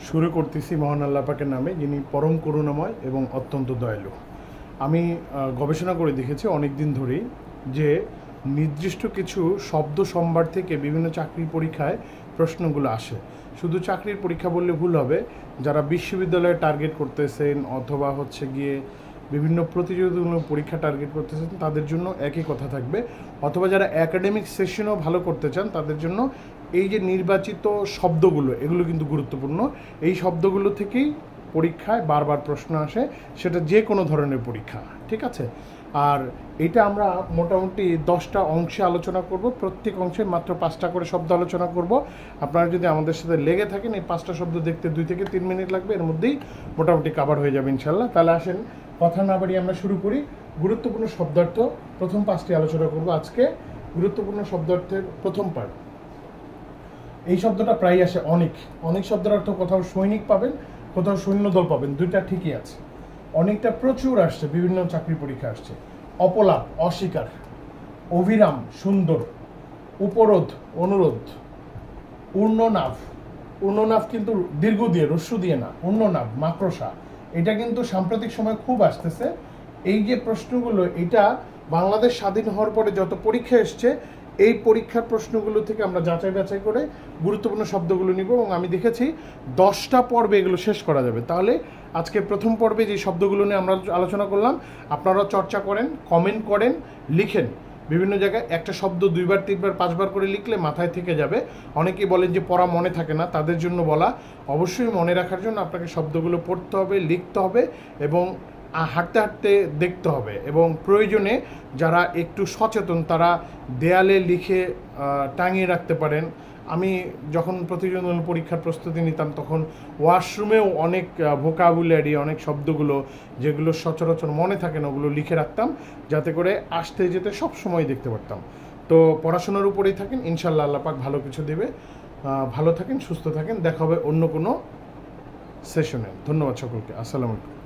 শুরু করতেছি মহান আল্লাহ পাকের নামে, যিনি পরম করুণাময় এবং অত্যন্ত দয়ালু। আমি গবেষণা করে দেখেছি অনেক দিন ধরেই যে নির্দিষ্ট কিছু শব্দ সম্ভার থেকে বিভিন্ন চাকরির পরীক্ষায় প্রশ্নগুলো আসে। শুধু চাকরির পরীক্ষা বললে ভুল হবে, যারা বিশ্ববিদ্যালয়ে টার্গেট করতেছেন অথবা গিয়ে বিভিন্ন প্রতিযোগিতামূলক পরীক্ষা টার্গেট করতেছেন তাদের জন্য একই কথা থাকবে, অথবা যারা একাডেমিক সেশনও ভালো করতে চান তাদের জন্য এই যে নির্বাচিত শব্দগুলো এগুলো কিন্তু গুরুত্বপূর্ণ। এই শব্দগুলো থেকেই পরীক্ষায় বারবার প্রশ্ন আসে, সেটা যে কোনো ধরনের পরীক্ষা, ঠিক আছে। আর এটা আমরা মোটামুটি 10টা অংশে আলোচনা করব, প্রত্যেক অংশে মাত্র 5টা করে শব্দ আলোচনা করব। আপনারা যদি আমাদের সাথে লেগে থাকেন এই 5টা শব্দ দেখতে 2 থেকে 3 মিনিট লাগবে, এর মধ্যেই মোটামুটি কভার হয়ে যাবে ইনশাল্লাহ। তাহলে আসেন কথা না বাড়িয়ে আমরা শুরু করি। গুরুত্বপূর্ণ শব্দার্থ প্রথম 5টি আলোচনা করব আজকে। গুরুত্বপূর্ণ শব্দার্থের প্রথম পার্ট, এই শব্দটা প্রায় আসে অনেক। অনেক শব্দের অর্থ কোথাও সৈনিক পাবেন, কোথাও সৈন্যদল পাবেন, দুইটা ঠিকই আছে। অনেকটা প্রচুর আসছে, বিভিন্ন চাকরি পরীক্ষা আসছে। অপলাপ অস্বীকার, অভিরাম সুন্দর, উপরোধ অনুরোধ, ঊর্ণনাভ। ঊর্ণনাভ কিন্তু দীর্ঘ দিয়ে রস্যু দিয়ে না, ঊর্ণনাভ মাকড়সা। এটা কিন্তু সাম্প্রতিক সময় খুব আসতেছে এই যে প্রশ্নগুলো। এটা বাংলাদেশ স্বাধীন হওয়ার পরে যত পরীক্ষা এসছে এই পরীক্ষার প্রশ্নগুলো থেকে আমরা যাচাই বাছাই করে গুরুত্বপূর্ণ শব্দগুলো নিব, এবং আমি দেখেছি 10টা পর্বে এগুলো শেষ করা যাবে। তাহলে আজকে প্রথম পর্বে যে শব্দগুলো নিয়ে আমরা আলোচনা করলাম, আপনারা চর্চা করেন, কমেন্ট করেন, লিখেন। বিভিন্ন জায়গায় একটা শব্দ 2বার 3বার 5বার করে লিখলে মাথায় থেকে যাবে। অনেকেই বলেন যে পড়া মনে থাকে না, তাদের জন্য বলা, অবশ্যই মনে রাখার জন্য আপনাকে শব্দগুলো পড়তে হবে, লিখতে হবে এবং হাঁটতে হাঁটতে দেখতে হবে। এবং প্রয়োজনে যারা একটু সচেতন তারা দেয়ালে লিখে টাঙিয়ে রাখতে পারেন। আমি যখন প্রতিযোগিতামূলক পরীক্ষার প্রস্তুতি নিতাম তখন ওয়াশরুমেও অনেক ভোকাবুলারি, অনেক শব্দগুলো যেগুলো সচরাচর মনে থাকে না ওগুলো লিখে রাখতাম, যাতে করে আসতে যেতে সব সময় দেখতে পারতাম। তো পড়াশোনার উপরেই থাকেন, ইনশাল্লাহ আল্লাহ পাক ভালো কিছু দেবে। ভালো থাকেন, সুস্থ থাকেন, দেখা হবে অন্য কোনো সেশনে। ধন্যবাদ সকলকে, আসসালামু আলাইকুম।